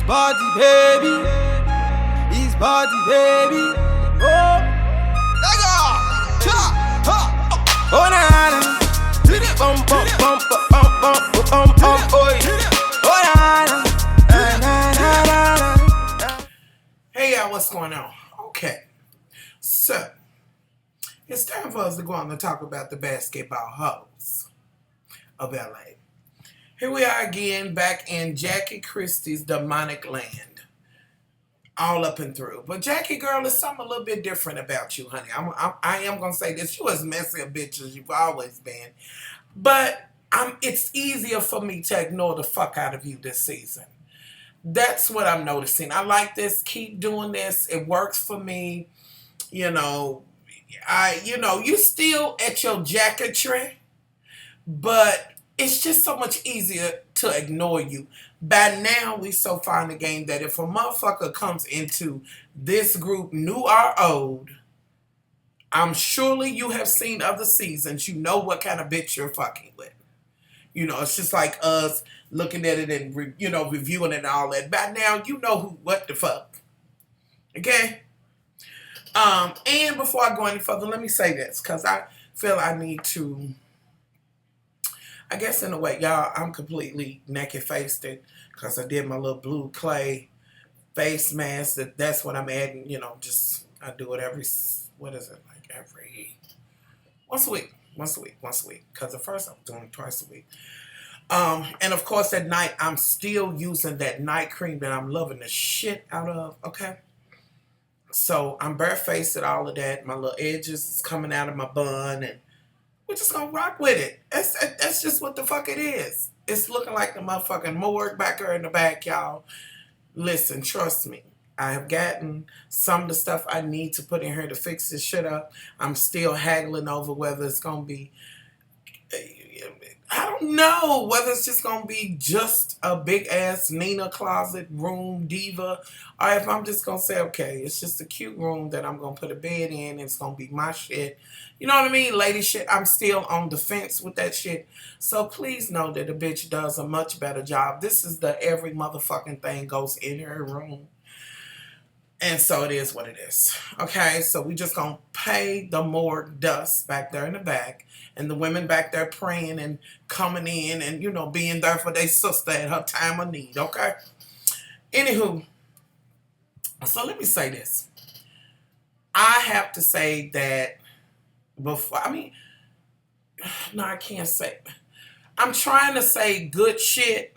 party, baby. It's party, baby. Oh, Lega, cha, ha, oh na na, bum bum bum bum bum bum bum, oi, oh na. Hey y'all, what's going on? Okay, so it's time for us to go on and talk about the basketball hoes of LA. Here we are again, back in Jackie Christie's demonic land, all up and through. But Jackie, girl, there's something a little bit different about you, honey. I am gonna say this: you as messy a bitch as you've always been, but it's easier for me to ignore the fuck out of you this season. That's what I'm noticing. I like this. Keep doing this. It works for me. You know, you still at your jacketry, but it's just so much easier to ignore you. By now, we so far in the game that if a motherfucker comes into this group, new or old, I'm surely you have seen other seasons. You know what kind of bitch you're fucking with. You know, it's just like us looking at it and, reviewing it and all that. By now, you know what the fuck. Okay? And before I go any further, let me say this, because I feel I need to, I guess in a way, y'all, I'm completely naked-faced because I did my little blue clay face mask. That's what I'm adding, I do it every once a week. Because at first I was doing it twice a week. And of course at night, I'm still using that night cream that I'm loving the shit out of, okay? So I'm barefaced at all of that. My little edges is coming out of my bun, and we're just gonna rock with it. That's just what the fuck it is. It's looking like the motherfucking morgue back there in the back, y'all. Listen, trust me. I have gotten some of the stuff I need to put in here to fix this shit up. I'm still haggling over whether it's gonna be, I don't know whether it's just gonna be just a big ass Nina closet room diva, or if I'm just gonna say, okay, it's just a cute room that I'm gonna put a bed in. And it's gonna be my shit. You know what I mean? Lady shit. I'm still on the fence with that shit. So please know that a bitch does a much better job. This is the every motherfucking thing goes in her room. And so it is what it is. Okay, so we just gonna pay the morgue dust back there in the back, and the women back there praying and coming in and, being there for their sister at her time of need, okay? Anywho, so let me say this. I have to say that before, no, I can't say. I'm trying to say good shit.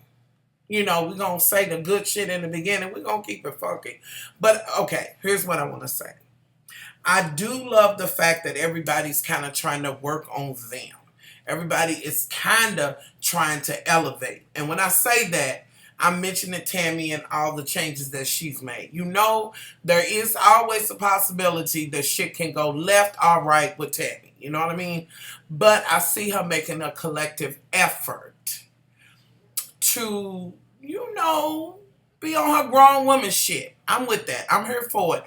We're going to say the good shit in the beginning. We're going to keep it funky. But, okay, here's what I want to say. I do love the fact that everybody's kind of trying to work on them. Everybody is kind of trying to elevate. And when I say that, I'm mentioning Tammy and all the changes that she's made. There is always a possibility that shit can go left or right with Tammy. You know what I mean? But I see her making a collective effort to, be on her grown woman shit. I'm with that. I'm here for it.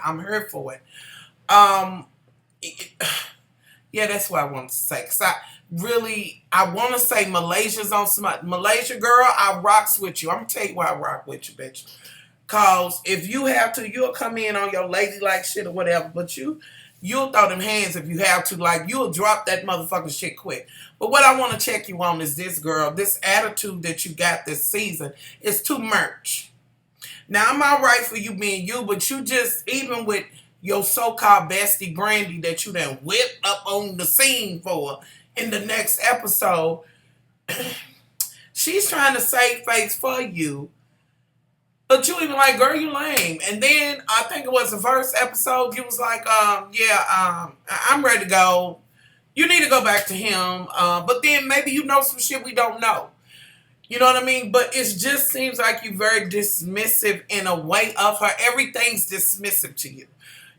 Yeah, that's what I wanted to say. Because I want to say Malaysia's on some... Malaysia, girl, I rocks with you. I'm going to tell you why I rock with you, bitch. Because if you have to, you'll come in on your ladylike shit or whatever. But you'll throw them hands if you have to. Like, you'll drop that motherfucking shit quick. But what I want to check you on is this, girl. This attitude that you got this season is too much. Now, I'm all right for you being you, but you just, even with your so-called bestie Brandy that you done whipped up on the scene for in the next episode, she's trying to save face for you. But you even like, girl, you lame. And then I think it was the first episode, you was like, I'm ready to go. You need to go back to him. But then maybe you know some shit we don't know. You know what I mean? But it just seems like you're very dismissive in a way of her. Everything's dismissive to you.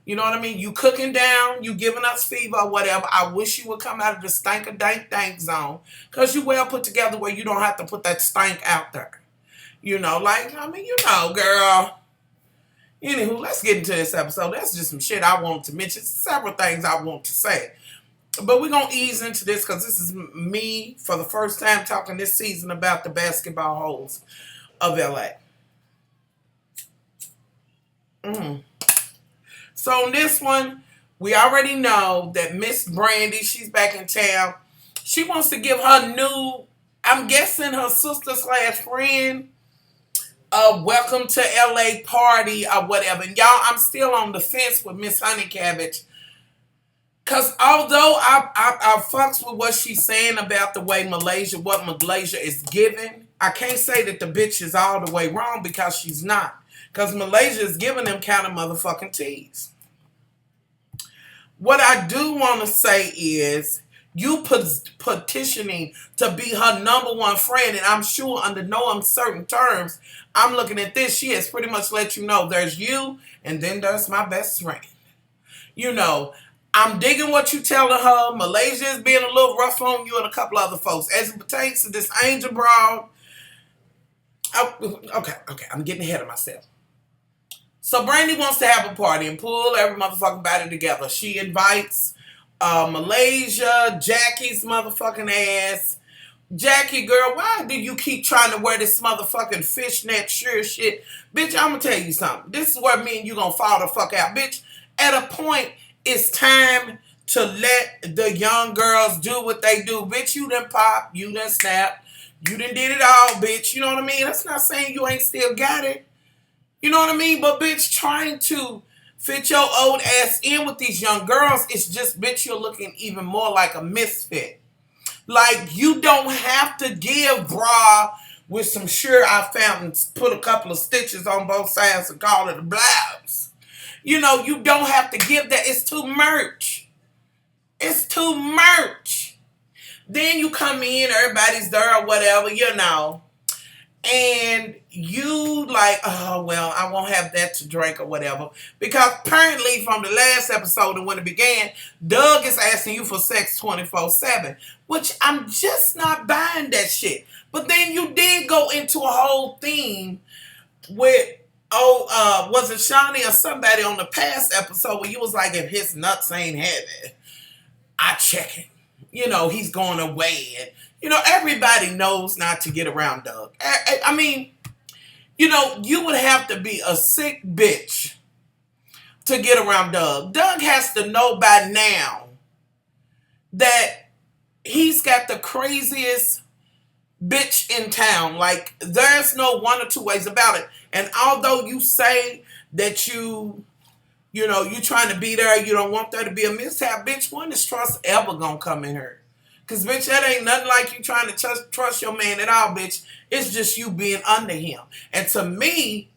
You know what I mean? You cooking down, you giving us fever or whatever. I wish you would come out of the stank zone. Because you well put together where you don't have to put that stank out there. Girl. Anywho, let's get into this episode. That's just some shit I wanted to mention. Several things I want to say. But we're going to ease into this because this is me for the first time talking this season about the basketball holes of LA. Mm. So on this one, we already know that Miss Brandy, she's back in town. She wants to give her new, I'm guessing her sister slash friend, a welcome to LA party or whatever. And y'all, I'm still on the fence with Miss Honey Cabbage. Because although I fucks with what she's saying about the way what Malaysia is giving, I can't say that the bitch is all the way wrong because she's not. Because Malaysia is giving them kind of motherfucking tease. What I do want to say is you petitioning to be her number one friend, and I'm sure under no uncertain terms, I'm looking at this, she has pretty much let you know there's you and then there's my best friend. You know, I'm digging what you telling her. Malaysia is being a little rough on you and a couple other folks. As it pertains to this Angel Broad, okay, I'm getting ahead of myself. So Brandy wants to have a party and pull every motherfucking body together. She invites Malaysia, Jackie's motherfucking ass. Jackie, girl, why do you keep trying to wear this motherfucking fishnet shirt shit? Bitch, I'm gonna tell you something. This is where me and you gonna fall the fuck out. Bitch, at a point, it's time to let the young girls do what they do. Bitch, you done pop, you done snap, you done did it all, bitch. You know what I mean? That's not saying you ain't still got it. You know what I mean? But bitch, trying to fit your old ass in with these young girls, it's just, bitch, you're looking even more like a misfit. Like, you don't have to give bra with some shirt I found and put a couple of stitches on both sides and call it a blouse. You know, you don't have to give that. It's too merch. It's too merch. Then you come in, everybody's there or whatever, you know. And you like, oh, well, I won't have that to drink or whatever. Because apparently from the last episode and when it began, Doug is asking you for sex 24/7. Which I'm just not buying that shit. But then you did go into a whole theme with, was it Shawnee or somebody on the past episode where you was like, if his nuts ain't heavy, I check it. You know, he's going away. And, you know, everybody knows not to get around Doug. I mean, you know, you would have to be a sick bitch to get around Doug. Doug has to know by now that he's got the craziest bitch in town. Like, there's no one or two ways about it. And although you say that you know, you trying to be there, you don't want there to be a mishap, bitch, when is trust ever gonna come in here? Because, bitch, that ain't nothing like you trying to trust your man at all, bitch. It's just you being under him. And to me,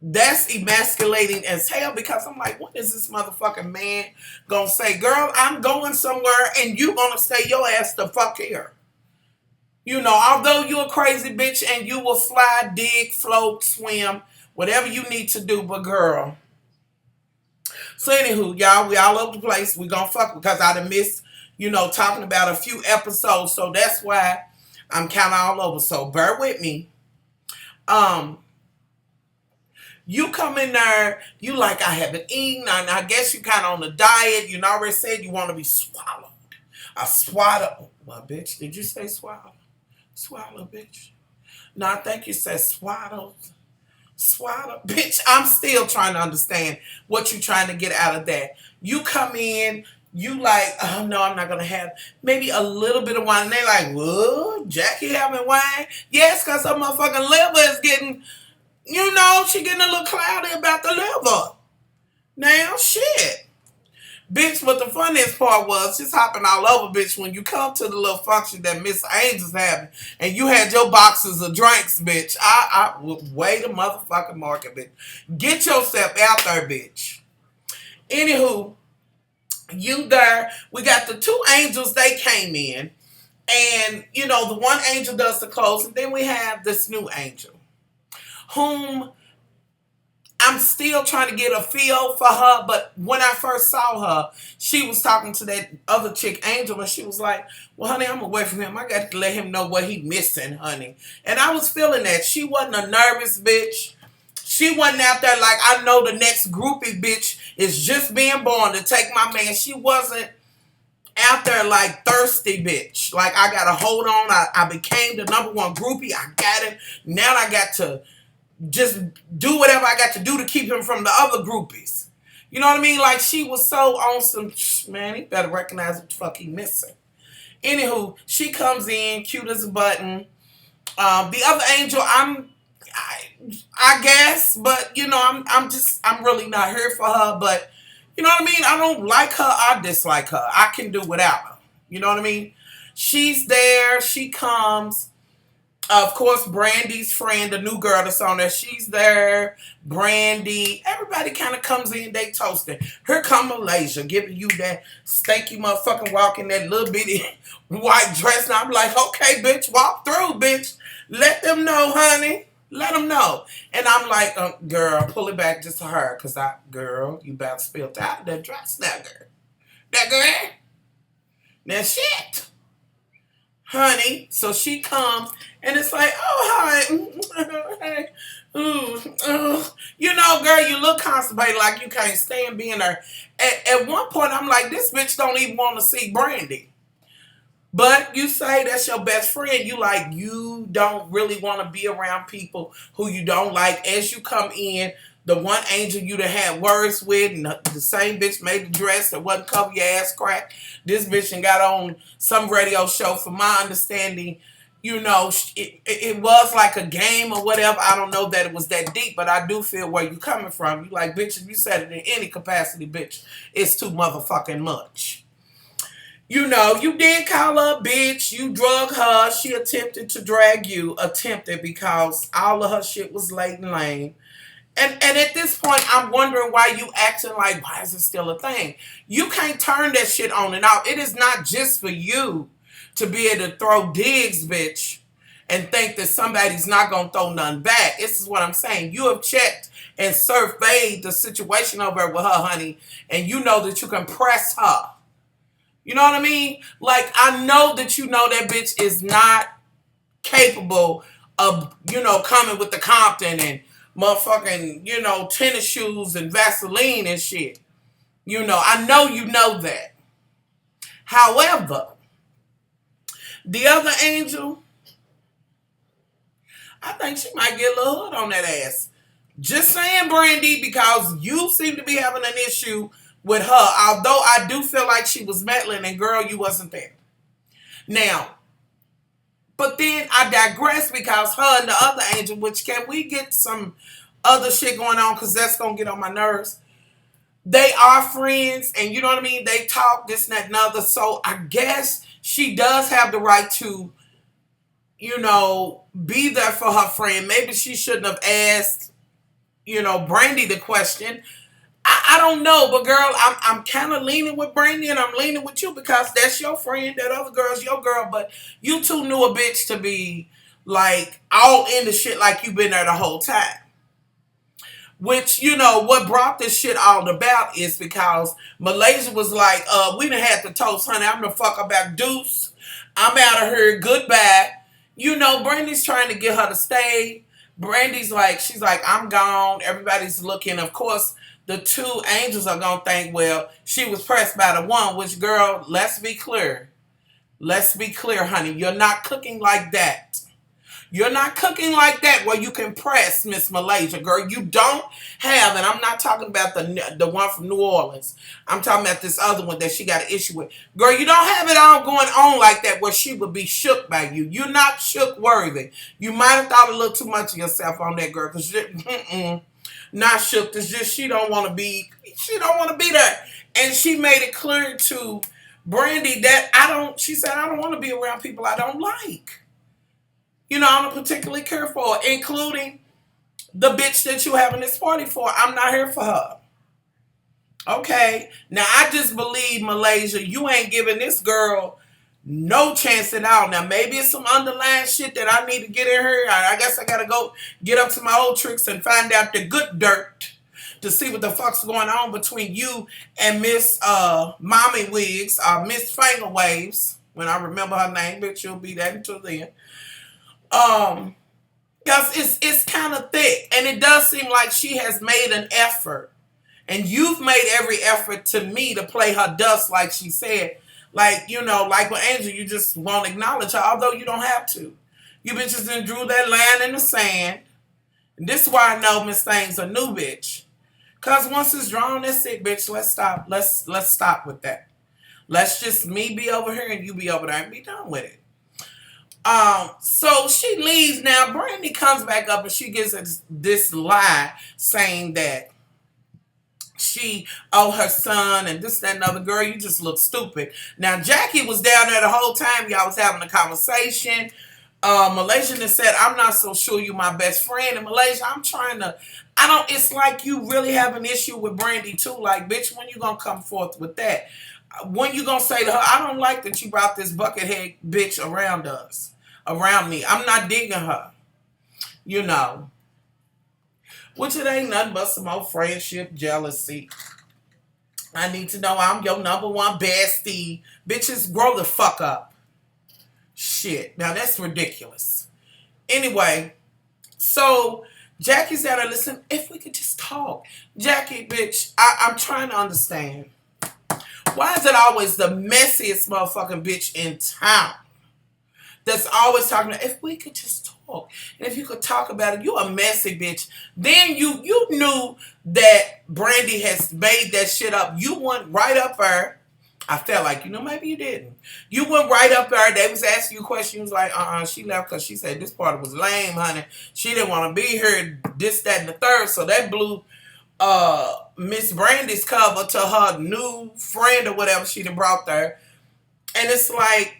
that's emasculating as hell because I'm like, what is this motherfucking man gonna say? Girl, I'm going somewhere and you gonna stay your ass the fuck here. You know, although you a crazy bitch and you will fly, dig, float, swim, whatever you need to do, but girl. So anywho, y'all, we all over the place. We gonna fuck because I done missed, you know, talking about a few episodes. So that's why I'm kind of all over. So bear with me. You come in there, you like, I haven't eaten. And I guess you kind of on the diet. You already said you want to be swallowed. I swallow. Well, bitch, did you say swallow? Swallow, bitch. No, I think you said swallow. Swallow. Bitch, I'm still trying to understand what you're trying to get out of that. You come in, you like, oh no, I'm not going to have maybe a little bit of wine. And they like, what? Jackie having wine? Yes, because her motherfucking liver is getting, you know, she getting a little cloudy about the liver. Now, shit. Bitch, but the funniest part was just hopping all over, bitch, when you come to the little function that Miss Angel's having and you had your boxes of drinks, bitch. I would wait a motherfucking market, bitch. Get yourself out there, bitch. Anywho, you there. We got the two angels, they came in. And, you know, the one angel does the clothes. And then we have this new angel, whom I'm still trying to get a feel for her, but when I first saw her, she was talking to that other chick, Angel, and she was like, well, honey, I'm away from him. I got to let him know what he missing, honey. And I was feeling that. She wasn't a nervous bitch. She wasn't out there like, I know the next groupie bitch is just being born to take my man. She wasn't out there like thirsty bitch. Like, I got to hold on. I became the number one groupie. I got it. Now I got to just do whatever I got to do to keep him from the other groupies. You know what I mean? Like, she was so on some, man, he better recognize what the fuck he missing. Anywho, she comes in, cute as a button. The other angel, I guess, but you know, I'm really not here for her. But you know what I mean? I don't like her. I dislike her. I can do without her. You know what I mean? She's there. She comes. Of course, Brandy's friend, the new girl that's on there, she's there. Brandy, everybody kind of comes in, they toasting. Here come Malaysia, giving you that stanky motherfucking walk in that little bitty white dress. And I'm like, okay, bitch, walk through, bitch. Let them know, honey. Let them know. And I'm like, girl, pull it back just to her. Because girl, you about to spill out that dress now, girl. That girl. That shit. Honey, so she comes, and it's like, oh, hi. You know, girl, you look constipated like you can't stand being there. At one point, I'm like, this bitch don't even want to see Brandy. But you say that's your best friend. You don't really want to be around people who you don't like. As you come in, the one angel you done had words with, and the same bitch made the dress that wasn't cover your ass crack. This bitch and got on some radio show. From my understanding, you know, it was like a game or whatever. I don't know that it was that deep, but I do feel where you coming from. You like, bitch, if you said it in any capacity, bitch, it's too motherfucking much. You know, you did call her a bitch. You drug her. She attempted to drag you. Attempted, because all of her shit was late and lame. And at this point, I'm wondering why you acting like, why is it still a thing? You can't turn that shit on and off. It is not just for you to be able to throw digs, bitch, and think that somebody's not going to throw none back. This is what I'm saying. You have checked and surveyed the situation over with her, honey, and you know that you can press her. You know what I mean? Like, I know that you know that bitch is not capable of, you know, coming with the Compton and motherfucking, you know, tennis shoes and Vaseline and shit. You know, I know you know that. However, the other angel, I think she might get a little hood on that ass. Just saying, Brandy, because you seem to be having an issue with her. Although I do feel like she was meddling, and girl, you wasn't there. Now, but then I digress, because her and the other angel, which, can we get some other shit going on, because that's going to get on my nerves. They are friends, and you know what I mean? They talk, this and that and other. So I guess she does have the right to, you know, be there for her friend. Maybe she shouldn't have asked, you know, Brandy the question. I don't know, but girl, I'm kind of leaning with Brandy, and I'm leaning with you, because that's your friend. That other girl's your girl, but you two knew a bitch to be like all into shit like you been there the whole time. Which, you know, what brought this shit all about is because Malaysia was like, we done had the toast, honey. I'm the fuck about deuce. I'm out of here. Goodbye. You know, Brandy's trying to get her to stay. Brandy's like, she's like, I'm gone. Everybody's looking. Of course, the two angels are going to think, well, she was pressed by the one, which, girl, let's be clear. Let's be clear, honey. You're not cooking like that. You're not cooking like that where you can press Miss Malaysia, girl. You don't have, and I'm not talking about the one from New Orleans. I'm talking about this other one that she got an issue with. Girl, you don't have it all going on like that where she would be shook by you. You're not shook worthy. You might have thought a little too much of yourself on that, girl, because not shook. It's just she don't want to be there. And she made it clear to Brandy that she said, I don't want to be around people I don't like. You know, I don't particularly care for her, including the bitch that you having this party for. I'm not here for her. Okay? Now, I just believe, Malaysia, you ain't giving this girl no chance at all. Now, maybe it's some underlying shit that I need to get in her. I guess I got to go get up to my old tricks and find out the good dirt to see what the fuck's going on between you and Miss Mommy Wigs, Miss Finger Waves. When I remember her name, bitch, you'll be that until then. Because it's kind of thick, and it does seem like she has made an effort, and you've made every effort to me to play her dust, like she said. Like, you know, like with Angel, you just won't acknowledge her, although you don't have to. You bitches done drew that line in the sand. This is why I know Miss Thing's a new bitch. Cause once it's drawn, that's it, bitch. Let's stop. Let's stop with that. Let's just me be over here and you be over there and be done with it. So she leaves now. Brandy comes back up and she gives us this lie saying that she her son and this, that, and other. Girl, you just look stupid. Now, Jackie was down there the whole time y'all was having a conversation. Malaysia said, I'm not so sure you my best friend. And Malaysia, it's like you really have an issue with Brandy too. Like, bitch, when you gonna come forth with that? When you gonna say to her, I don't like that you brought this buckethead bitch around me. I'm not digging her. You know. Which it ain't nothing but some old friendship jealousy. I need to know I'm your number one bestie. Bitches, grow the fuck up. Shit. Now that's ridiculous. Anyway, so Jackie's at her, listen, if we could just talk. Jackie, bitch, I'm trying to understand. Why is it always the messiest motherfucking bitch in town that's always talking about, if we could just talk, and if you could talk about it, you a messy bitch. Then you knew that Brandy has made that shit up. You went right up her. I felt like, maybe you didn't. You went right up there. They was asking you questions like, she left because she said this part was lame, honey. She didn't want to be here, this, that, and the third. So that blew Miss Brandy's cover to her new friend or whatever she done brought there. And it's like,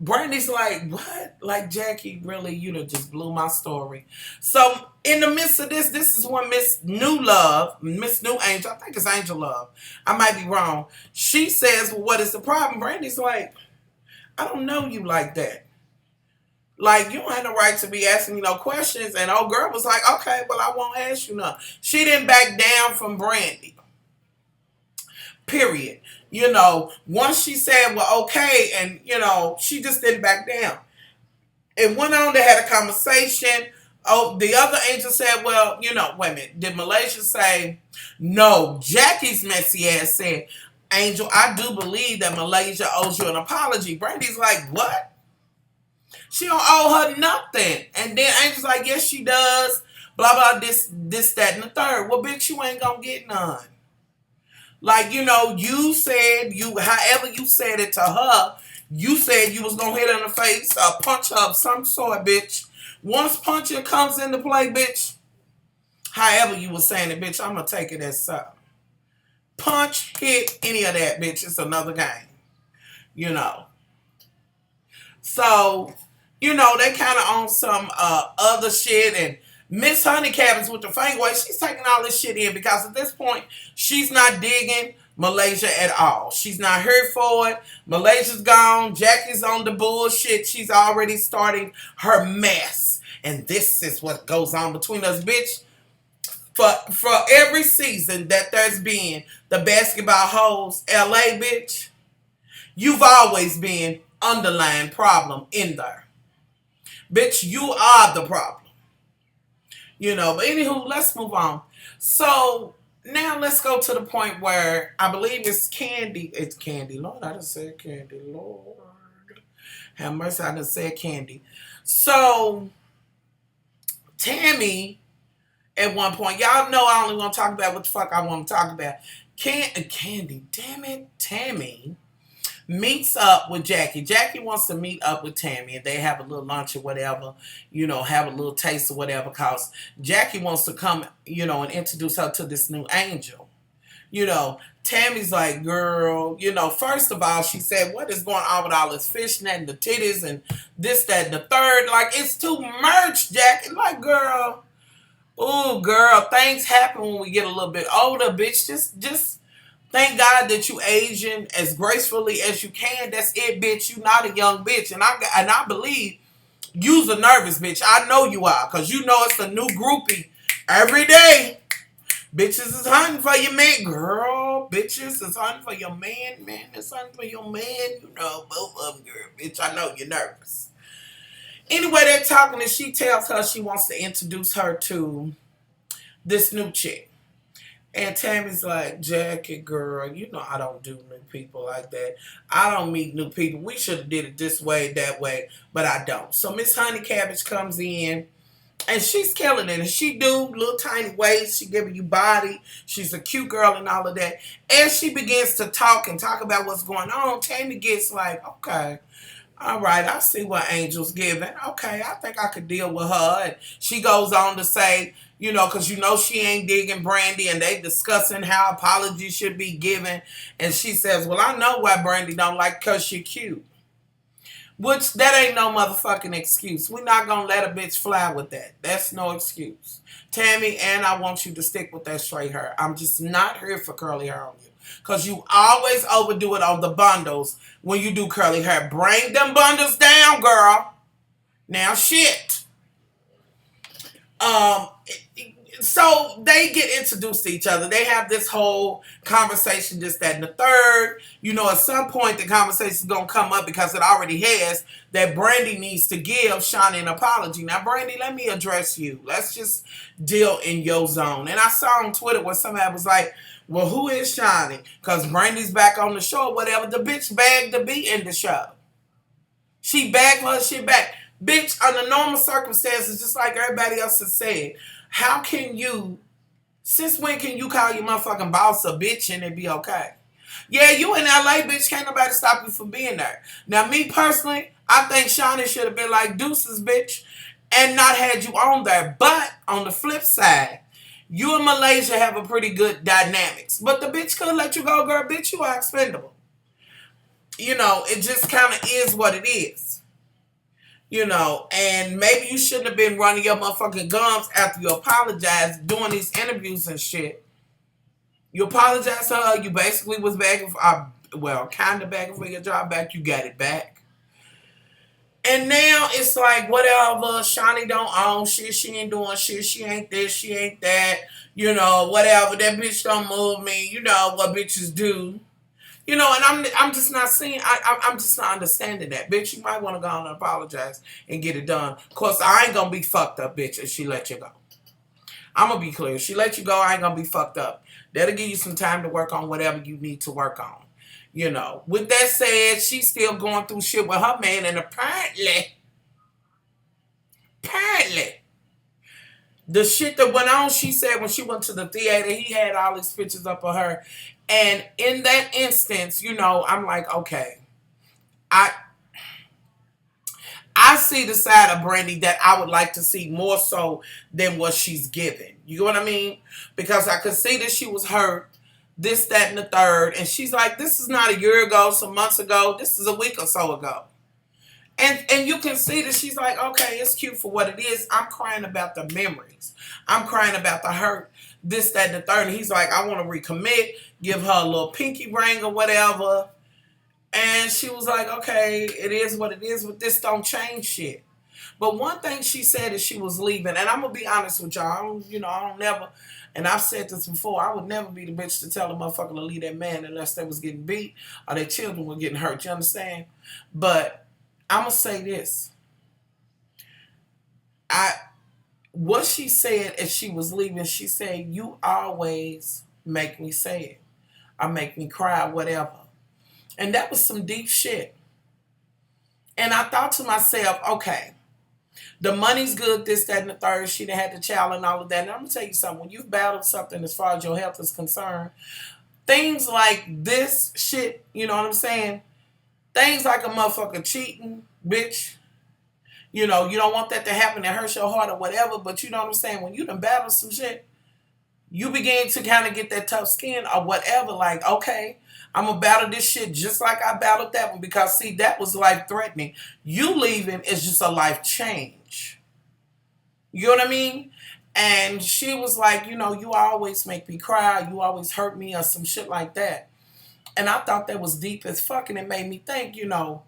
Brandy's like, what? Like, Jackie, really, you done just blew my story. So in the midst of this is when Miss New Angel, I think it's Angel Love, I might be wrong. She says, well, what is the problem? Brandy's like, I don't know you like that. Like, you don't have no right to be asking me no questions. And old girl was like, okay, well, I won't ask you none. She didn't back down from Brandy. Period. Once she said, well, okay, and, she just didn't back down. It went on, they had a conversation. Oh, the other angel said, well, wait a minute. Did Malaysia say, no, Jackie's messy ass said, Angel, I do believe that Malaysia owes you an apology. Brandy's like, what? She don't owe her nothing. And then Angel's like, yes, she does. Blah, blah, this, that, and the third. Well, bitch, you ain't gonna get none. Like, you said, however you said it to her, you said you was gonna hit her in the face, punch her of some sort, bitch. Once punching comes into play, bitch, however you was saying it, bitch, I'm gonna take it as so. Punch, hit, any of that, bitch, it's another game. So, they kind of on some other shit, and Miss Honey Cabins with the finger wave, she's taking all this shit in because at this point, she's not digging Malaysia at all. She's not here for it. Malaysia's gone. Jackie's on the bullshit. She's already starting her mess. And this is what goes on between us, bitch. For every season that there's been the Basketball Hoes LA, bitch, you've always been underlying problem in there. Bitch, you are the problem. But anywho, let's move on. So now let's go to the point where I believe it's Candy. It's Candy. Lord, I just said Candy. Lord, have mercy, I just said Candy. So Tammy, at one point, y'all know I only want to talk about what the fuck I want to talk about. Candy, damn it, Tammy meets up with Jackie. Jackie wants to meet up with Tammy and they have a little lunch or whatever, have a little taste or whatever, because Jackie wants to come, and introduce her to this new angel. Tammy's like, girl, first of all, she said, what is going on with all this fishnet and the titties and this, that, and the third? Like, it's too much, Jackie. Like, girl, ooh, girl, things happen when we get a little bit older, bitch. Just thank God that you aging as gracefully as you can. That's it, bitch. You not a young bitch. And I believe you's a nervous bitch. I know you are. Because it's a new groupie every day. Bitches is hunting for your man. Girl, bitches is hunting for your man. Man is hunting for your man. Both of them, girl. Bitch, I know you're nervous. Anyway, they're talking and she tells her she wants to introduce her to this new chick. And Tammy's like, Jackie, girl, I don't do new people like that. I don't meet new people. We should have did it this way, that way, but I don't. So Miss Honey Cabbage comes in And she's killing it. And she do little tiny waist. She giving you body. She's a cute girl and all of that. As she begins to talk about what's going on, Tammy gets like, okay, all right, I see what Angel's giving. Okay, I think I could deal with her. And she goes on to say, because she ain't digging Brandy, and they discussing how apologies should be given. And she says, well, I know why Brandy don't like because she cute. Which, that ain't no motherfucking excuse. We're not going to let a bitch fly with that. That's no excuse. Tammy, and I want you to stick with that straight hair. I'm just not here for curly hair on you. Because you always overdo it on the bundles when you do curly hair. Bring them bundles down, girl. Now, shit. So they get introduced to each other. They have this whole conversation, this, that, and the third. At some point the conversation is going to come up, because it already has, that Brandy needs to give Shawnee an apology. Now, Brandy, let me address you. Let's just deal in your zone. And I saw on Twitter where somebody was like, well, who is Shawnee? Because Brandy's back on the show or whatever. The bitch begged to be in the show. She begged for her shit back. Bitch, under normal circumstances, just like everybody else has said, how can you, since when can you call your motherfucking boss a bitch and it be okay? Yeah, you in LA, bitch, can't nobody stop you from being there. Now, me personally, I think Shawnee should have been like, deuces, bitch, and not had you on there. But on the flip side, you and Malaysia have a pretty good dynamics. But the bitch could let you go, girl. Bitch, you are expendable. It just kind of is what it is. And maybe you shouldn't have been running your motherfucking gums after you apologized doing these interviews and shit. You apologized to her. You basically was begging for, kind of begging for your job back. You got it back. And now it's like, whatever, Shawnee don't own shit. She ain't doing shit. She ain't this. She ain't that. Whatever. That bitch don't move me. What bitches do. And I'm just not seeing, I'm just not understanding that. Bitch, you might want to go on and apologize and get it done. Of course, I ain't going to be fucked up, bitch, if she let you go. I'm going to be clear. If she let you go, I ain't going to be fucked up. That'll give you some time to work on whatever you need to work on. With that said, she's still going through shit with her man, and apparently, the shit that went on, she said when she went to the theater, he had all these pictures up of her. And in that instance, I'm like, okay, I see the side of Brandy that I would like to see more so than what she's given. You know what I mean? Because I could see that she was hurt, this, that, and the third. And she's like, this is not a year ago, some months ago. This is a week or so ago. And you can see that she's like, okay, it's cute for what it is. I'm crying about the memories. I'm crying about the hurt, this, that, and the third. And he's like, I want to recommit, give her a little pinky ring or whatever. And she was like, okay, it is what it is, but this don't change shit. But one thing she said is she was leaving. And I'm going to be honest with y'all. I don't never, and I've said this before, I would never be the bitch to tell a motherfucker to leave that man unless they was getting beat or their children were getting hurt. You understand? But I'm going to say this. What she said as she was leaving, she said, you always make me sad or make me cry, whatever. And that was some deep shit. And I thought to myself, okay, the money's good, this, that, and the third. She done had the child and all of that. And I'm going to tell you something. When you've battled something as far as your health is concerned, things like this shit, you know what I'm saying? Things like a motherfucker cheating, bitch. You don't want that to happen. It hurts your heart or whatever. But you know what I'm saying? When you done battled some shit, you begin to kind of get that tough skin or whatever. Like, okay, I'm going to battle this shit just like I battled that one. Because, see, that was life-threatening. You leaving is just a life change. You know what I mean? And she was like, you always make me cry. You always hurt me or some shit like that. And I thought that was deep as fuck. And it made me think, a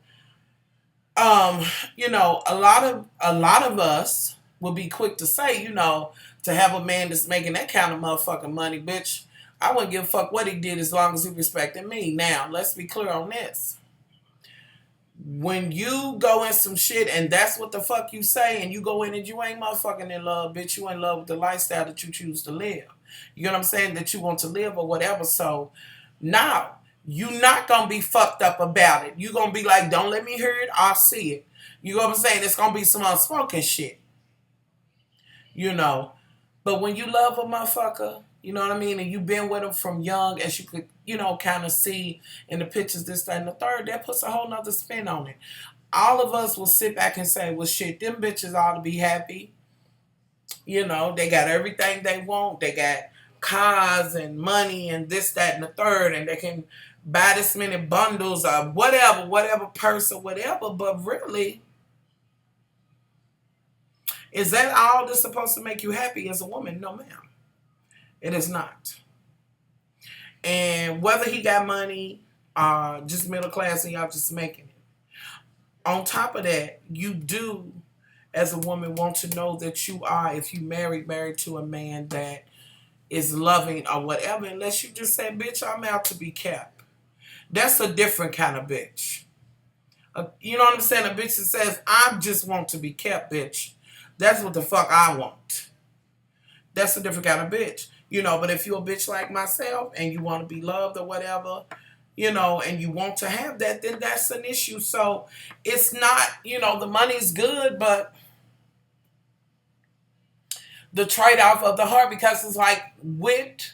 lot of us will be quick to say, to have a man that's making that kind of motherfucking money, bitch, I wouldn't give a fuck what he did as long as he respected me. Now, let's be clear on this. When you go in some shit and that's what the fuck you say and you go in and you ain't motherfucking in love, bitch, you in love with the lifestyle that you choose to live. You know what I'm saying? That you want to live or whatever. So, now, you not going to be fucked up about it. You going to be like, don't let me hear it, I'll see it. You know what I'm saying? It's going to be some unspoken shit. you know. But when you love a motherfucker, you know what I mean, and you've been with them from young, as you could, you know, kind of see in the pictures, this, that, and the third, that puts a whole nother spin on it. All of us will sit back and say, well, shit, them bitches ought to be happy. You know, they got everything they want. They got cars and money and this, that, and the third, and they can buy this many bundles or whatever purse or whatever. But really, is that all that's supposed to make you happy as a woman? No, ma'am. It is not. And whether he got money, just middle class, and y'all just making it. On top of that, you do, as a woman, want to know that you are, if you married to a man that is loving or whatever, unless you just say, bitch, I'm out to be kept. That's a different kind of bitch. You know what I'm saying? A bitch that says, I just want to be kept, bitch. That's what the fuck I want. That's a different kind of bitch. You know, but if you're a bitch like myself and you want to be loved or whatever, you know, and you want to have that, then that's an issue. So it's not, you know, the money's good, but the trade-off of the heart, because it's like with,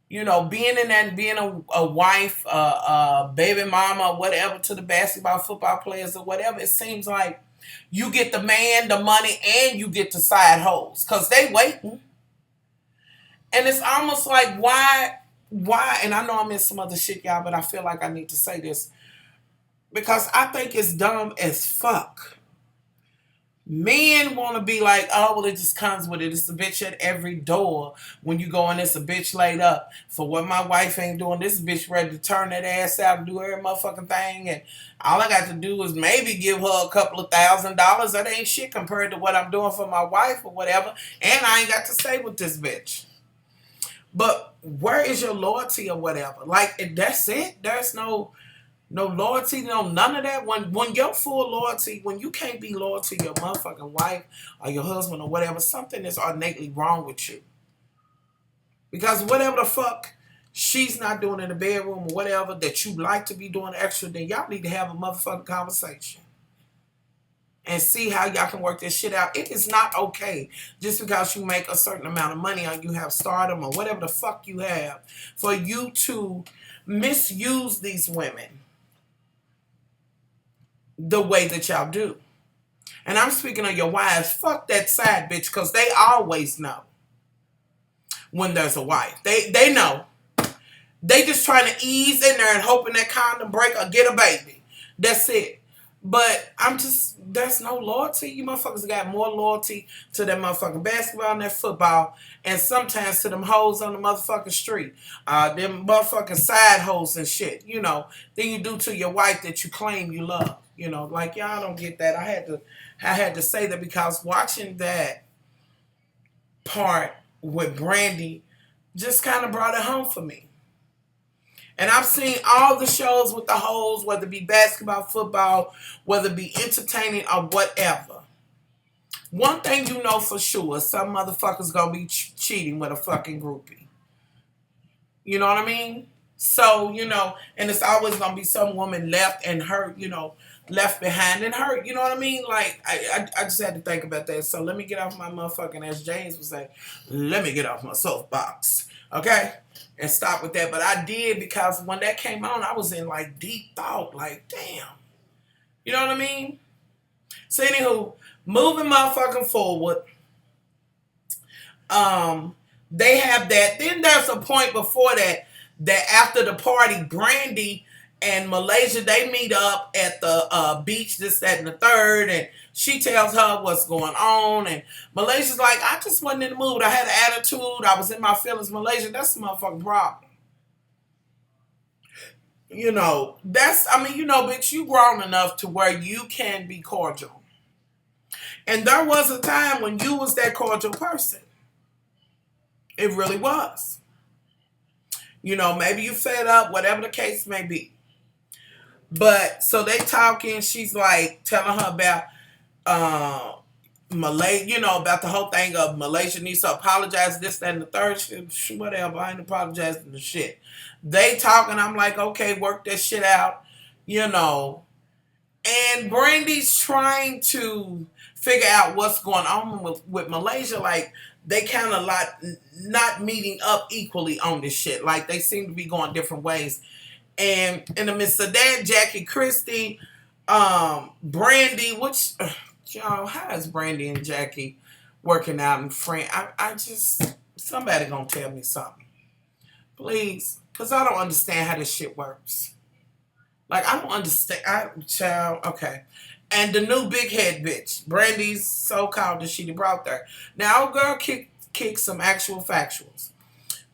you know, being in that, being a wife, a baby mama, whatever, to the basketball, football players or whatever, it seems like you get the man, the money, and you get the side hoes, because they waiting. And it's almost like, why, and I know I'm in some other shit, y'all, but I feel like I need to say this, because I think it's dumb as fuck. Men want to be like, oh, well, it just comes with it. It's a bitch at every door. When you go in, it's a bitch laid up. For what my wife ain't doing, this bitch ready to turn that ass out and do every motherfucking thing. And all I got to do is maybe give her a couple of $1,000. That ain't shit compared to what I'm doing for my wife or whatever. And I ain't got to stay with this bitch. But where is your loyalty or whatever? Like, that's it. There's no loyalty, none of that. When your full loyalty, when you can't be loyal to your motherfucking wife or your husband or whatever, something is innately wrong with you. Because whatever the fuck she's not doing in the bedroom or whatever that you like to be doing extra, then y'all need to have a motherfucking conversation and see how y'all can work this shit out. It is not okay just because you make a certain amount of money or you have stardom or whatever the fuck you have for you to misuse these women the way that y'all do. And I'm speaking of your wives. Fuck that side bitch, because they always know when there's a wife. They know. They just trying to ease in there and hoping that condom break or get a baby. That's it. But there's no loyalty. You motherfuckers got more loyalty to that motherfucking basketball and that football, and sometimes to them hoes on the motherfucking street. Them motherfucking side hoes and shit, you know, than you do to your wife that you claim you love. You know, like, y'all don't get that. I had to say that because watching that part with Brandy just kind of brought it home for me. And I've seen all the shows with the hoes, whether it be basketball, football, whether it be entertaining or whatever. One thing you know for sure, some motherfuckers gonna be cheating with a fucking groupie. You know what I mean? So, you know, and it's always gonna be some woman left and hurt, you know, left behind and hurt. You know what I mean? Like, I just had to think about that. So let me get off my motherfucking, as James would say, let me get off my soapbox. Okay? And stop with that. But I did, because when that came on, I was in like deep thought. Like, damn. You know what I mean? So anywho, moving motherfucking forward. They have that. Then there's a point before that after the party, Brandy and Malaysia, they meet up at the beach, this, that, and the third, and she tells her what's going on, and Malaysia's like, I just wasn't in the mood. I had an attitude. I was in my feelings. Malaysia, that's the motherfucking problem. You know, bitch, you grown enough to where you can be cordial. And there was a time when you was that cordial person. It really was. You know, maybe you fed up, whatever the case may be. But, so they talking, she's like telling her about Malaysia, you know, about the whole thing of Malaysia needs to apologize, this, that, and the third. Whatever, I ain't apologizing to shit. They talking, I'm like, okay, work that shit out, you know. And Brandy's trying to figure out what's going on with Malaysia. Like, they kind of like not meeting up equally on this shit. Like, they seem to be going different ways. And in the midst of that, Jackie Christie, Brandy, which, y'all, how is Brandy and Jackie working out in France? I just, somebody gonna tell me something. Please. Because I don't understand how this shit works. Like, I don't understand. Child, okay. And the new big head bitch, Brandy's so-called that she brought there. Now, old girl kicked some actual factuals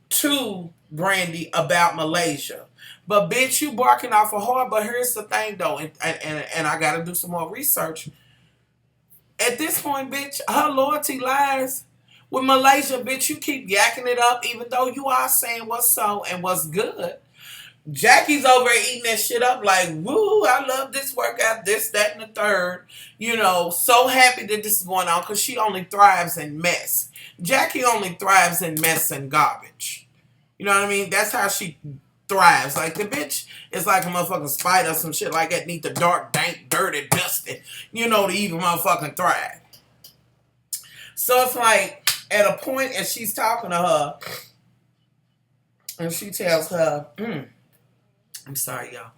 to Brandy about Malaysia. But, bitch, you barking off a horn. But here's the thing, though, and I got to do some more research. At this point, bitch, her loyalty lies with Malaysia. Bitch, you keep yakking it up, even though you are saying what's so and what's good. Jackie's over here eating that shit up like, woo, I love this workout, this, that, and the third. You know, so happy that this is going on because she only thrives in mess. Jackie only thrives in mess and garbage. You know what I mean? That's how she thrives. Like, the bitch is like a motherfucking spider or some shit like that. Need the dark, dank, dirty, dusty, you know, to even motherfucking thrive. So it's like, at a point as she's talking to her, and she tells her, I'm sorry, y'all.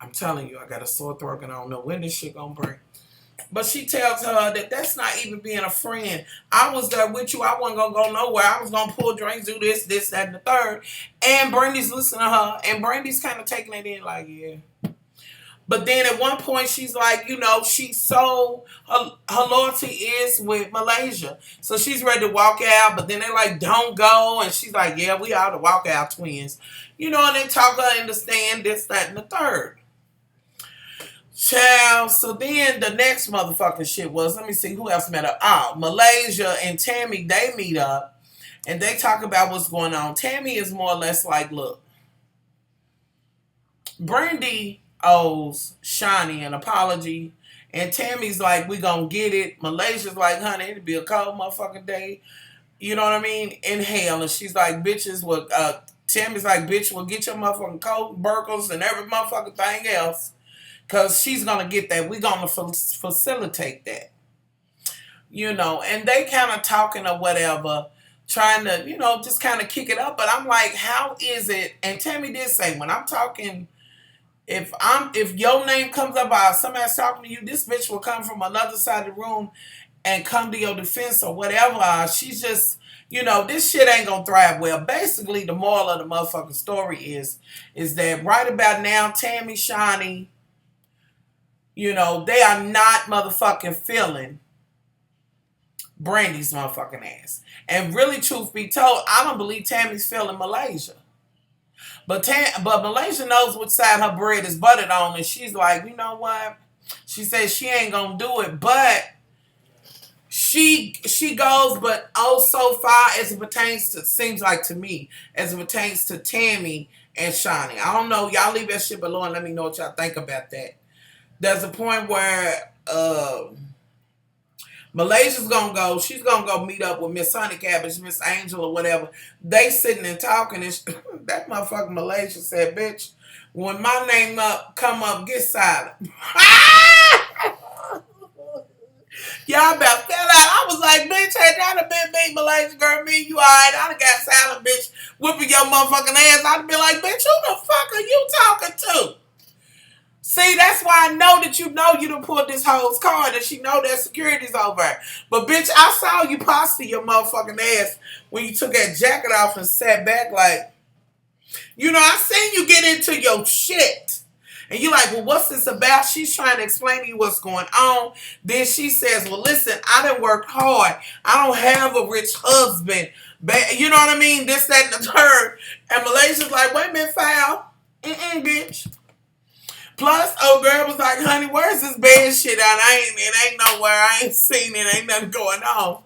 I'm telling you, I got a sore throat and I don't know when this shit gonna break. But she tells her that that's not even being a friend. I was there with you. I wasn't gonna go nowhere. I was gonna pull drinks, do this, that, and the third. And Brandy's listening to her, and Brandy's kind of taking it in like, yeah. But then at one point, she's like, you know, she's so, her loyalty is with Malaysia. So she's ready to walk out, but then they're like, don't go. And she's like, yeah, we are the walkout twins. You know, and they talk her understand this, that, and the third. Child, so then the next motherfucking shit was, let me see, who else met up? Oh, Malaysia and Tammy, they meet up, and they talk about what's going on. Tammy is more or less like, look, Brandy owes Shawnee an apology, and Tammy's like, we gonna get it. Malaysia's like, honey, it'll be a cold motherfucking day, you know what I mean, in hell. And she's like, bitches will, Tammy's like, bitch, will get your motherfucking coat, burgles, and every motherfucking thing else, because she's gonna get that. We gonna facilitate that, you know. And they kind of talking or whatever, trying to, you know, just kind of kick it up. But I'm like, how is it? And Tammy did say, when I'm talking, if your name comes up by somebody's talking to you, this bitch will come from another side of the room and come to your defense or whatever. She's just, you know, this shit ain't gonna thrive well. Basically, the moral of the motherfucking story is that right about now, Tammy, Shawnee, you know, they are not motherfucking feeling Brandy's motherfucking ass. And really, truth be told, I don't believe Tammy's feeling Malaysia. But Malaysia knows which side her bread is buttered on, and she's like, you know what? She says she ain't gonna do it, but she goes, but oh so far as it pertains to, seems like to me, as it pertains to Tammy and Shawnee. I don't know. Y'all leave that shit below and let me know what y'all think about that. There's a point where Malaysia's gonna go. She's gonna go meet up with Miss Honey Cabbage, Miss Angel, or whatever. They sitting and talking, and that motherfucking Malaysia said, "Bitch, when my name come up, get silent." Y'all about fell out. I was like, bitch, had y'all done been me, Malaysia girl, me, you alright? I done got silent, bitch, whipping your motherfucking ass. I'd have been like, bitch, who the fuck are you talking to? See, that's why I know that you done pulled this hoe's card and she know that security's over. But bitch, I saw you posture your motherfucking ass when you took that jacket off and sat back like, you know, I seen you get into your shit. And you're like, well, what's this about? She's trying to explain to you what's going on. Then she says, well, listen, I done worked hard. I don't have a rich husband. You know what I mean? This, that, and the third. And Malaysia's like, wait a minute, foul. Bitch. Plus, old girl was like, honey, where's this bad shit at? It ain't nowhere. I ain't seen it. Ain't nothing going on.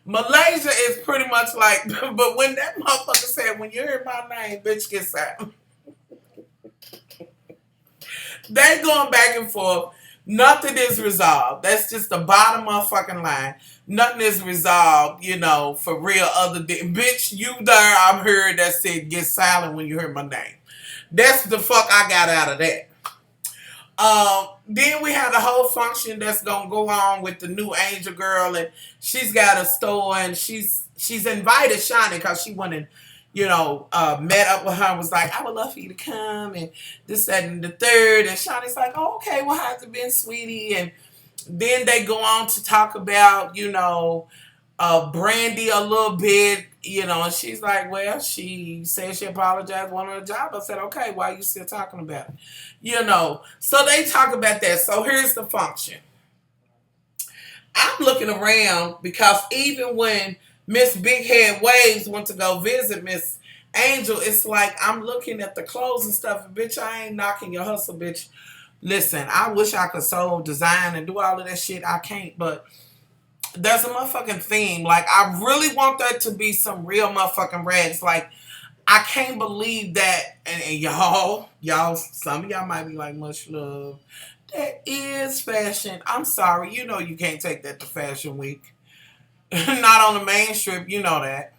Malaysia is pretty much like, but when that motherfucker said, when you hear my name, bitch, get silent. They going back and forth. Nothing is resolved. That's just the bottom motherfucking line. Nothing is resolved, you know, for real other than, bitch, you there, I've heard that said get silent when you hear my name. That's the fuck I got out of that. Then we have the whole function that's gonna go on with the new Angel girl, and she's got a store, and she's invited Shani because she wanted, met up with her and was like, I would love for you to come, and this, that, and the third. And Shani's like, oh, okay, well, how's it been, sweetie? And then they go on to talk about, Brandy a little bit, and she's like, well, she said she apologized, wanted a job. I said, okay, why are you still talking about it? So they talk about that. So here's the function. I'm looking around because even when Miss Big Head Waves went to go visit Miss Angel, it's like I'm looking at the clothes and stuff. And bitch, I ain't knocking your hustle, bitch. Listen, I wish I could sew, design, and do all of that shit. I can't, but there's a motherfucking theme. Like, I really want there to be some real motherfucking rags. Like, I can't believe that. And y'all, some of y'all might be like, much love. That is fashion. I'm sorry. You know you can't take that to Fashion Week. Not on the main strip. You know that.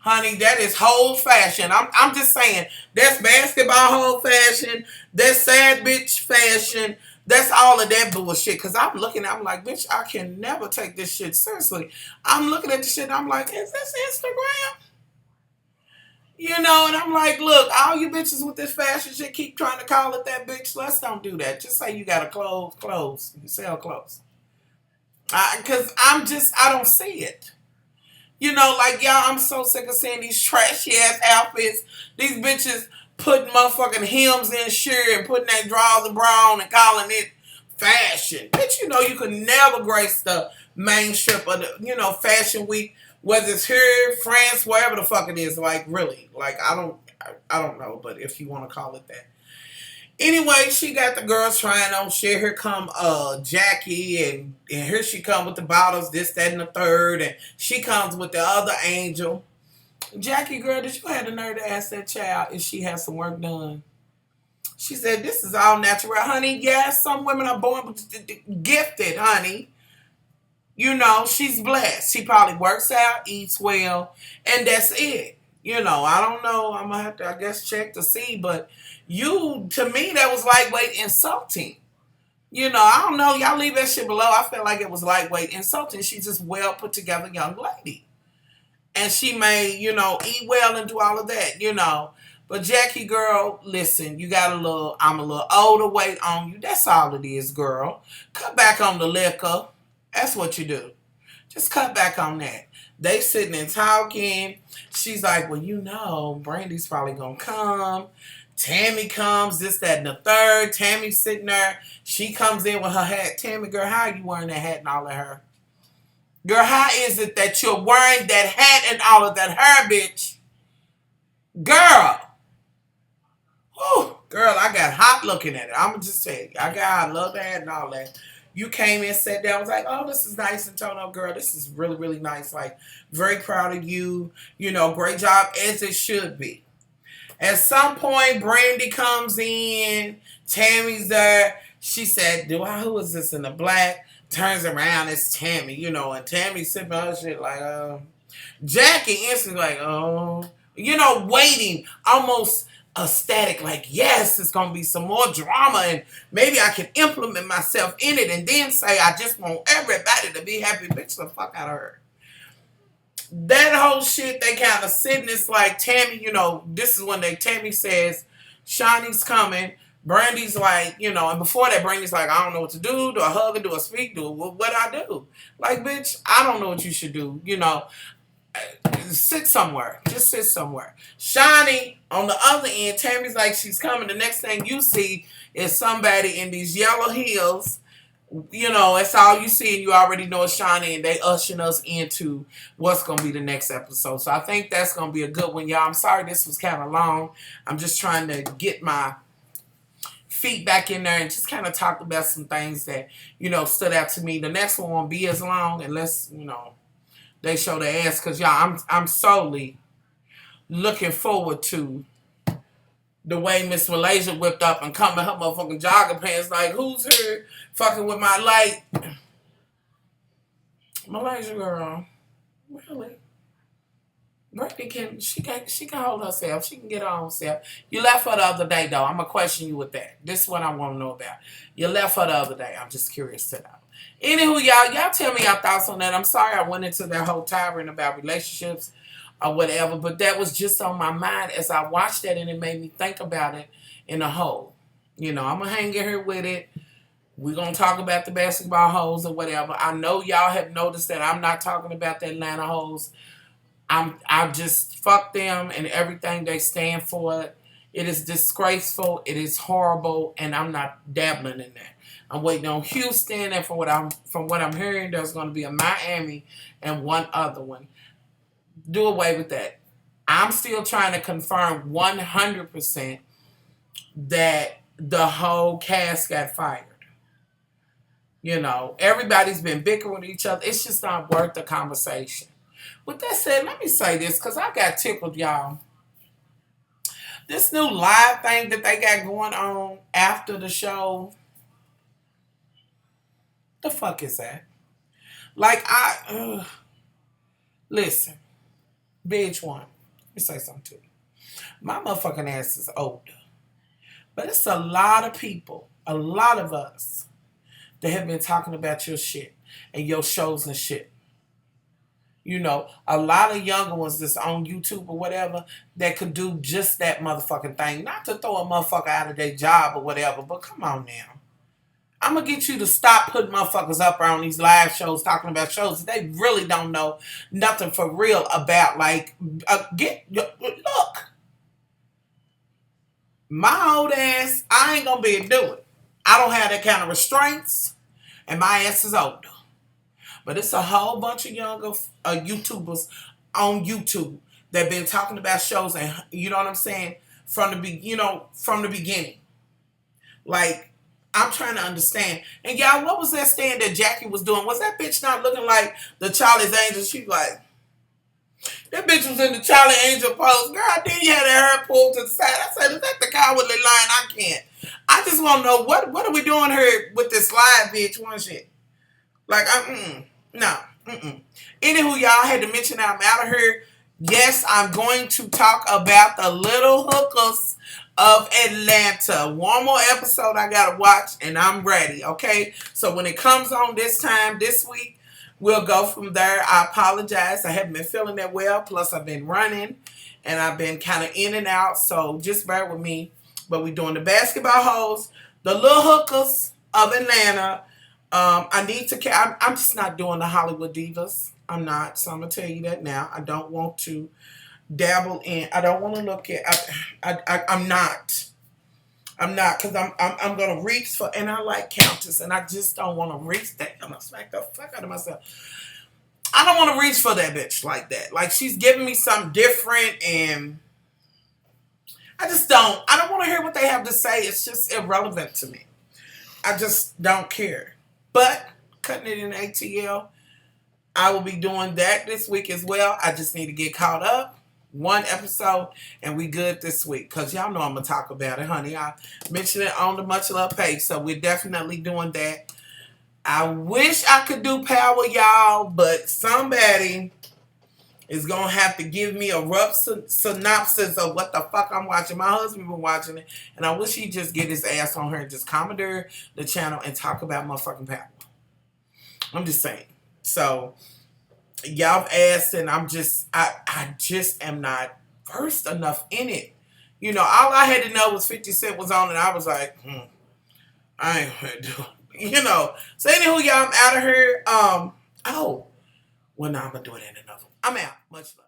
Honey, that is whole fashion. I'm just saying. That's basketball whole fashion. That's sad bitch fashion. That's all of that bullshit. Because I'm like, bitch, I can never take this shit seriously. I'm looking at the shit and I'm like, is this Instagram? And I'm like, look, all you bitches with this fashion shit keep trying to call it that, bitch. Let's don't do that. Just say you got to clothes. You sell clothes. Because I don't see it. Like, y'all, I'm so sick of seeing these trashy ass outfits. These bitches putting motherfucking hems in shirt and putting that drawers and bra on and calling it fashion. Bitch, you could never grace the main strip of the, Fashion Week, whether it's here, France, wherever the fuck it is. Like, really. Like, I don't know, but if you want to call it that. Anyway, she got the girls trying on shit. Here come Jackie, and here she come with the bottles, this, that, and the third, and she comes with the other Angel. Jackie, girl, did you have the nerve to ask that child if she has some work done? She said, this is all natural, honey. Yes, some women are born gifted, honey. She's blessed. She probably works out, eats well, and that's it. I don't know. I'm going to have to, I guess, check to see, but to me, that was lightweight insulting. I don't know. Y'all leave that shit below. I felt like it was lightweight insulting. She's just well put together young lady. And she may, eat well and do all of that, But Jackie, girl, listen, I'm a little overweight on you. That's all it is, girl. Cut back on the liquor. That's what you do. Just cut back on that. They sitting and talking. She's like, well, Brandy's probably going to come. Tammy comes, this, that, and the third. Tammy's sitting there. She comes in with her hat. Tammy, girl, how are you wearing that hat and all of her? Girl, how is it that you're wearing that hat and all of that hair, bitch? Girl. Whew. Girl, I got hot looking at it. I'm going to just tell you. I love the hat and all that. You came in, sat down, was like, oh, this is nice and toned up, girl. This is really, really nice. Like, very proud of you. Great job, as it should be. At some point, Brandy comes in. Tammy's there. She said, who is this in the black? Turns around, it's Tammy, and Tammy's sipping her shit like, Jackie instantly like, waiting, almost ecstatic, like, yes, it's going to be some more drama, and maybe I can implement myself in it, and then say, I just want everybody to be happy. Bitch, the fuck out of her. That whole shit, they kind of sitting, it's like, Tammy, this is when Tammy says, Shawnee's coming. Brandy's like, and before that, Brandy's like, I don't know what to do. Do I hug her? Do I speak? What I do? Like, bitch, I don't know what you should do. Sit somewhere. Just sit somewhere. Shawnee, on the other end, Tammy's like, she's coming. The next thing you see is somebody in these yellow heels. That's all you see, and you already know it's Shawnee, and they ushering us into what's going to be the next episode. So I think that's going to be a good one, y'all. I'm sorry this was kind of long. I'm just trying to get my feet back in there and just kind of talk about some things that, stood out to me. The next one won't be as long unless, they show their ass, because, y'all, I'm solely looking forward to the way Miss Malaysia whipped up and come in her motherfucking jogger pants like, who's here fucking with my light? Malaysia girl. Really? Brittany she can hold herself. She can get her own self. You left her the other day though. I'm gonna question you with that. This is what I want to know about. You left her the other day. I'm just curious to know. Anywho, y'all tell me your thoughts on that. I'm sorry I went into that whole tirade about relationships or whatever, but that was just on my mind as I watched that, and it made me think about it in a whole. You know, I'm gonna hang in here with it. We're gonna talk about the basketball hoes or whatever. I know y'all have noticed that I'm not talking about the Atlanta hoes. I just fuck them and everything they stand for. It is disgraceful. It is horrible, and I'm not dabbling in that. I'm waiting on Houston, and from what I'm hearing, there's going to be a Miami and one other one. Do away with that. I'm still trying to confirm 100% that the whole cast got fired. You know, everybody's been bickering with each other. It's just not worth the conversation. With that said, let me say this, because I got tickled, y'all. This new live thing that they got going on after the show, the fuck is that? Like, listen, bitch one, let me say something to you. My motherfucking ass is older. But it's a lot of people, a lot of us, that have been talking about your shit and your shows and shit. You know, a lot of younger ones that's on YouTube or whatever that could do just that motherfucking thing. Not to throw a motherfucker out of their job or whatever, but come on now. I'm going to get you to stop putting motherfuckers up on these live shows talking about shows that they really don't know nothing for real about. Like, look. My old ass, I ain't going to be able to do it. I don't have that kind of restraints, and my ass is older. But it's a whole bunch of younger YouTubers on YouTube that been talking about shows, and you know what I'm saying, from the beginning. Like, I'm trying to understand. And y'all, what was that stand that Jackie was doing? Was that bitch not looking like the Charlie's Angel? She like, that bitch was in the Charlie Angel pose. Girl, then you had her hair pulled to the side. I said, is that the cowardly line? I can't. I just want to know, what are we doing here with this live bitch one shit? Like, no. Anywho, y'all, had to mention that I'm out of here. Yes, I'm going to talk about the little hookers of Atlanta. One more episode I got to watch, and I'm ready, okay? So when it comes on this time, this week, we'll go from there. I apologize. I haven't been feeling that well. Plus, I've been running, and I've been kind of in and out, so just bear with me. But we're doing the basketball hoes, the little hookers of Atlanta. I'm just not doing the Hollywood divas. I'm not. So I'm going to tell you that now. I don't want to dabble in. I don't want to look at. I'm not. I'm not, because I'm going to reach for, and I like Countess, and I just don't want to reach that. I'm going to smack the fuck out of myself. I don't want to reach for that bitch like that. Like, she's giving me something different, and I don't want to hear what they have to say. It's just irrelevant to me. I just don't care. But cutting it in ATL, I will be doing that this week as well. I just need to get caught up. One episode, and we good this week. Because y'all know I'm going to talk about it, honey. I mentioned it on the Much Love page, so we're definitely doing that. I wish I could do Power, y'all, but somebody is going to have to give me a rough synopsis of what the fuck I'm watching. My husband been watching it, and I wish he'd just get his ass on her and just commandeer the channel and talk about motherfucking Power. I'm just saying. So, y'all have asked, and I just am not versed enough in it. You know, all I had to know was 50 Cent was on, and I was like, I ain't gonna do it. You know. So, anywho, y'all, I'm out of here. Well, no, I'm gonna do it in another one. I'm out. Much love.